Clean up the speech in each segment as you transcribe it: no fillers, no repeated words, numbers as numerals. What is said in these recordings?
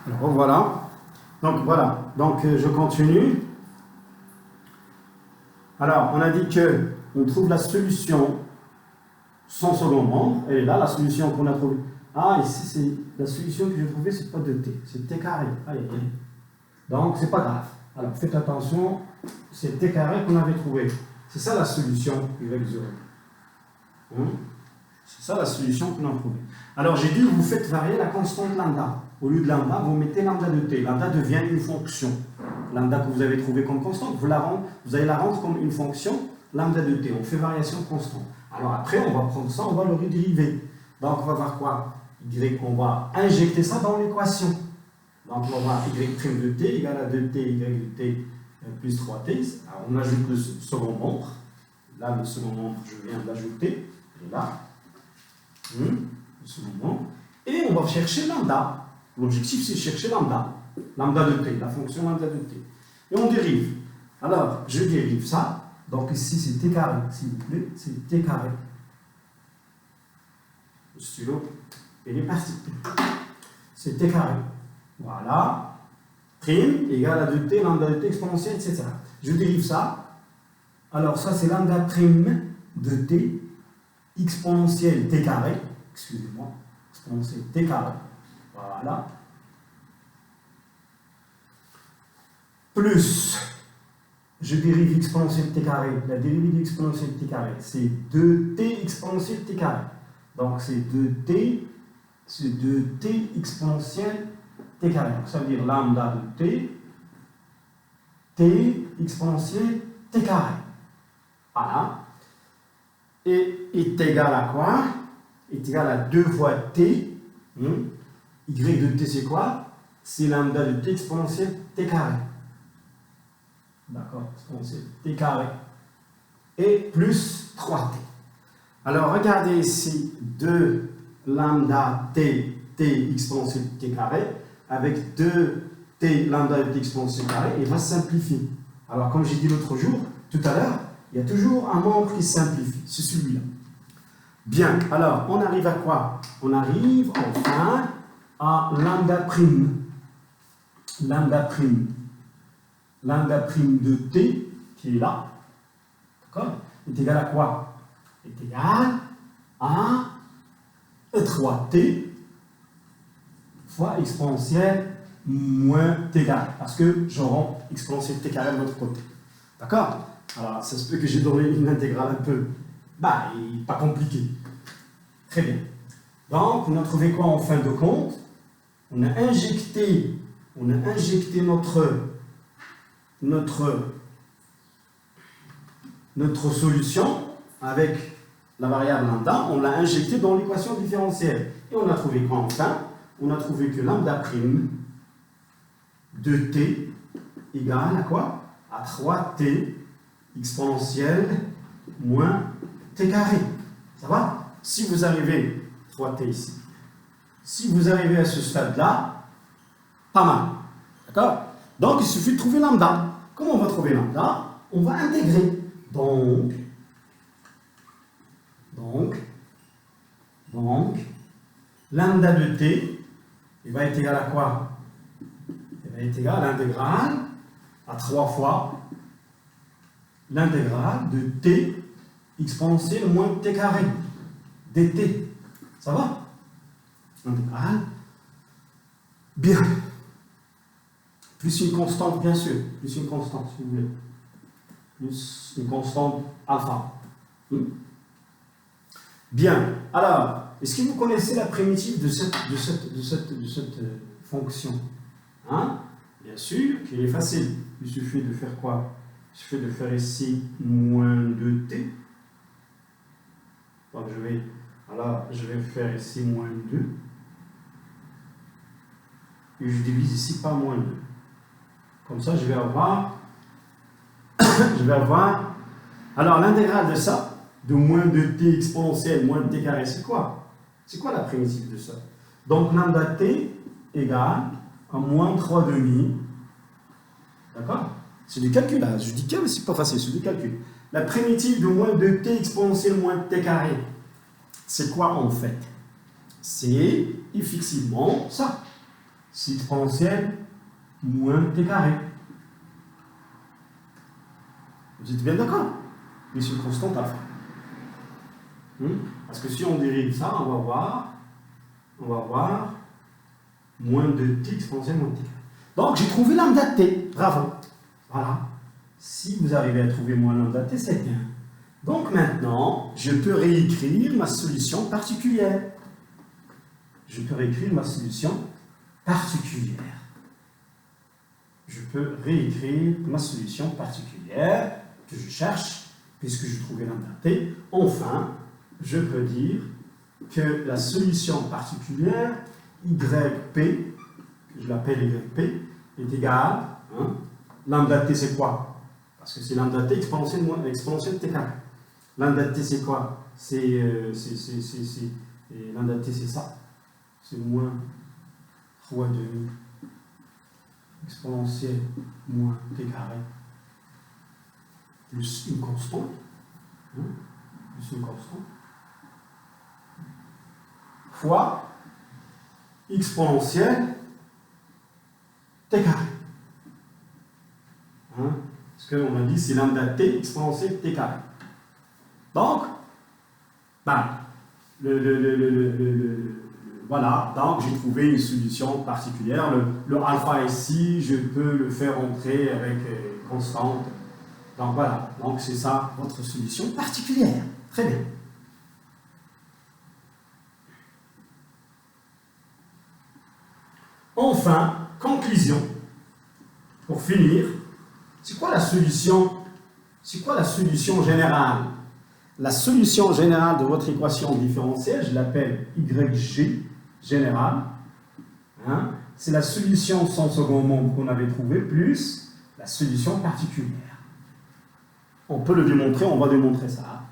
Alors voilà. Donc voilà. Donc je continue. Alors on a dit que on trouve la solution sans second membre. Elle est là, la solution qu'on a trouvée. Ah, ici c'est la solution que j'ai trouvée, c'est pas 2t, c'est t carré. Aïe, aïe. Donc c'est pas grave. Alors faites attention, c'est t carré qu'on avait trouvé. C'est ça la solution y0. C'est ça la solution qu'on a trouvée. Alors j'ai dit que vous faites varier la constante lambda. Au lieu de lambda, vous mettez lambda de t. Lambda devient une fonction. Lambda que vous avez trouvé comme constante, vous allez la rendre comme une fonction lambda de t. On fait variation constante. Alors après, on va prendre ça, on va le redériver. Donc on va voir quoi? On va injecter ça dans l'équation. Donc on va y' de t égale à 2t, y de t plus 3t. Alors on ajoute le second membre. Là, le second membre, je viens de l'ajouter. Et là, le second membre. Et on va chercher lambda. L'objectif, c'est chercher lambda. Lambda de t, la fonction lambda de t. Et on dérive. Alors, je dérive ça. Donc ici, c'est t carré, s'il vous plaît. C'est t carré. Le stylo, il est parti. C'est t carré. Voilà. Prime égale à 2t, lambda de t exponentielle, etc. Je dérive ça. Alors ça, c'est lambda prime de t exponentielle t carré. Excusez-moi. Exponentielle t carré. Voilà. Plus, je dérive exponentielle t carré. La dérivée d'exponentielle t carré, c'est 2t exponentielle t carré. Donc c'est 2t, c'est 2t exponentielle t carré. Donc ça veut dire lambda de t exponentielle t carré. Voilà. Et est égal à quoi? Est égal à 2 fois t. Y de t, c'est quoi? C'est lambda de t exponentielle t carré. D'accord? Exponentielle t carré. Et plus 3t. Alors, regardez ici 2 lambda t exponentielle t carré avec 2t lambda de t exponentielle t carré, il va simplifier. Alors, comme j'ai dit l'autre jour, tout à l'heure, il y a toujours un membre qui simplifie. C'est celui-là. Bien, alors, on arrive à quoi? On arrive enfin à lambda prime. Lambda prime. Lambda prime de t, qui est là, d'accord, est égal à quoi? Est égal à 3t fois exponentielle moins t carré. Parce que j'aurai exponentielle t carré de l'autre côté. D'accord? Alors, ça se peut que j'ai donné une intégrale un peu, pas compliquée. Très bien. Donc, on a trouvé quoi en fin de compte? On a injecté notre solution avec la variable lambda, on l'a injecté dans l'équation différentielle. Et on a trouvé quoi enfin? On a trouvé que lambda prime de t égale à quoi? À 3t exponentielle moins t carré. Ça va? Si vous arrivez, 3t ici, si vous arrivez à ce stade-là, pas mal. D'accord? Donc, il suffit de trouver lambda. Comment on va trouver lambda? On va intégrer. Donc, lambda de t, il va être égal à quoi? Il va être égal à l'intégrale, à 3 fois l'intégrale de t exponentielle moins t carré dt. Ça va? Intégrale. Bien. Plus une constante, bien sûr. Plus une constante, si vous voulez. Plus une constante alpha. Bien. Alors, est-ce que vous connaissez la primitive de cette fonction? Bien sûr qu'il est facile. Il suffit de faire quoi? Il suffit de faire ici moins 2t. Donc je vais faire ici moins 2. Et je divise ici par moins 2. Comme ça, je vais avoir alors l'intégrale de ça, de moins 2t exponentielle moins t carré, c'est quoi? C'est quoi la primitive de ça? Donc lambda t égale à moins 3 demi. D'accord? C'est du calculage. Je dis que c'est pas facile, c'est du calcul. La primitive de moins 2t exponentielle moins t carré, c'est quoi en fait? C'est effectivement ça. c'est exponentielle moins t carré. Vous êtes bien d'accord? Mais c'est une constante alpha. Parce que si on dérive ça, on va voir moins 2t exponentielle moins t carré. Donc j'ai trouvé lambda t. Bravo. Voilà. Si vous arrivez à trouver moins lambda t, c'est bien. Donc maintenant, je peux réécrire ma solution particulière. Je peux réécrire ma solution particulière. Je peux réécrire ma solution particulière que je cherche, puisque je trouvais lambda t. Enfin, je peux dire que la solution particulière yp, que je l'appelle yp, est égale, lambda t c'est quoi? Parce que c'est lambda t exponentielle t carré. Lambda t c'est quoi? Lambda t c'est ça. C'est moins 3 demi exponentielle moins t carré plus une constante. Plus une constante. Fois exponentielle t carré. Parce qu'on a dit c'est lambda t exponentielle t carré. Donc, voilà, donc j'ai trouvé une solution particulière. Le alpha ici, je peux le faire entrer avec constante. Donc voilà, donc c'est ça votre solution particulière. Très bien. Enfin, conclusion. Pour finir, c'est quoi la solution? C'est quoi la solution générale? La solution générale de votre équation différentielle, je l'appelle YG générale. C'est la solution sans second membre qu'on avait trouvée plus la solution particulière. On peut le démontrer, on va démontrer ça.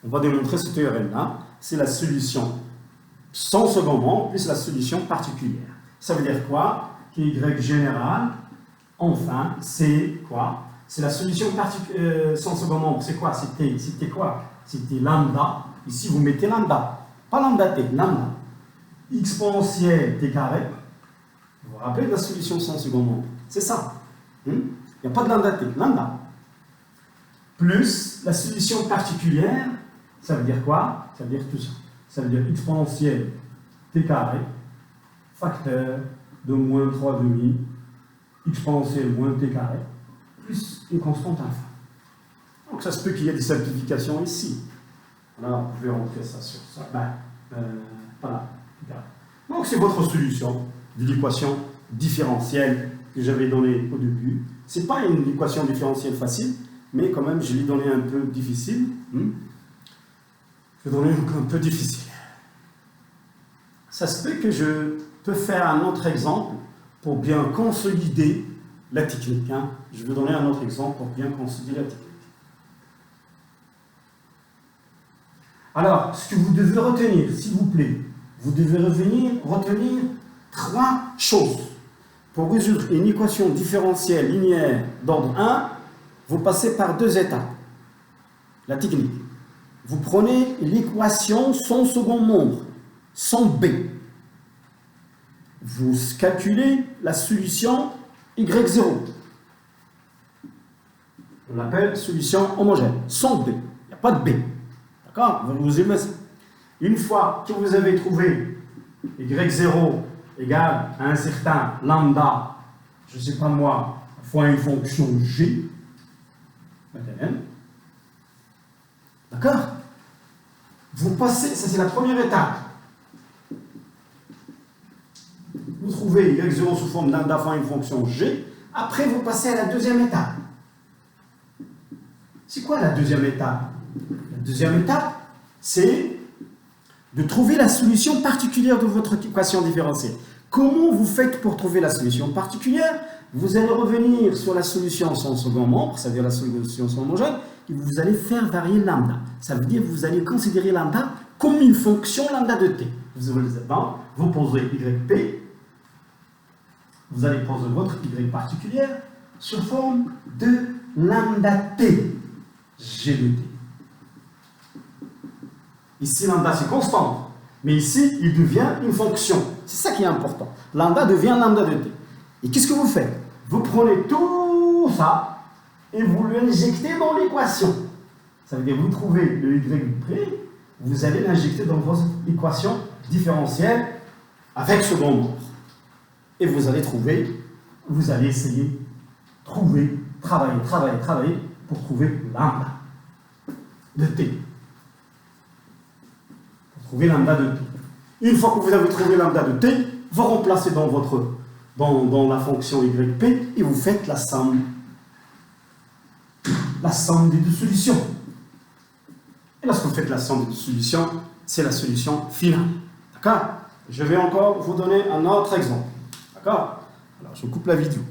On va démontrer ce théorème-là. C'est la solution sans second membre plus la solution particulière. Ça veut dire quoi? Que Y générale, enfin, c'est quoi? C'est la solution sans second membre. C'est quoi? C'était quoi? C'était lambda. Ici, vous mettez lambda. Pas lambda t, lambda. Exponentielle t carré. Vous vous rappelez de la solution sans second membre? C'est ça. Il n'y a pas de lambda t, lambda. Plus la solution particulière, ça veut dire quoi? Ça veut dire tout ça. Ça veut dire exponentielle t carré, facteur de moins 3 demi, exponentielle moins t carré, plus une constante alpha. Donc ça se peut qu'il y ait des simplifications ici. Là, vous pouvez rentrer ça sur ça. Voilà. Donc c'est votre solution de l'équation différentielle que j'avais donnée au début. Ce n'est pas une équation différentielle facile, mais quand même je l'ai donnée un peu difficile. Je vais donner un peu difficile. Ça se peut que je peux faire un autre exemple pour bien consolider la technique. Je vais donner un autre exemple pour bien consolider la technique. Alors, ce que vous devez retenir, s'il vous plaît, vous devez retenir 3 choses. Pour résoudre une équation différentielle linéaire d'ordre 1, vous passez par 2 étapes. La technique. Vous prenez l'équation sans second membre, sans b. Vous calculez la solution y0. On l'appelle solution homogène, sans b. Il n'y a pas de b. D'accord? Vous aimez ça. Une fois que vous avez trouvé y0 égale à un certain lambda, je ne sais pas moi, fois une fonction g, d'accord? Vous passez, ça c'est la première étape. Vous trouvez y0 sous forme lambda fois une fonction g. Après, vous passez à la deuxième étape. C'est quoi la deuxième étape? La deuxième étape, c'est de trouver la solution particulière de votre équation différentielle. Comment vous faites pour trouver la solution particulière? Vous allez revenir sur la solution sans second membre, c'est-à-dire la solution sans homogène, et vous allez faire varier lambda. Ça veut dire que vous allez considérer lambda comme une fonction lambda de t. Vous posez yp, vous allez poser votre y particulière sous forme de lambda t, g de t. Ici, lambda c'est constante, mais ici, il devient une fonction. C'est ça qui est important. Lambda devient lambda de t. Et qu'est-ce que vous faites? Vous prenez tout ça et vous l'injectez dans l'équation. Ça veut dire que vous trouvez le YP, vous allez l'injecter dans votre équation différentielle avec second ordre. Et vous allez trouver, vous allez essayer, trouver, travailler pour trouver lambda de t. Pour trouver lambda de t. Une fois que vous avez trouvé lambda de t, vous remplacez dans la fonction YP et vous faites la somme des deux solutions. Et lorsque vous faites la somme des deux solutions, c'est la solution finale. D'accord? Je vais encore vous donner un autre exemple. D'accord? Alors, je coupe la vidéo.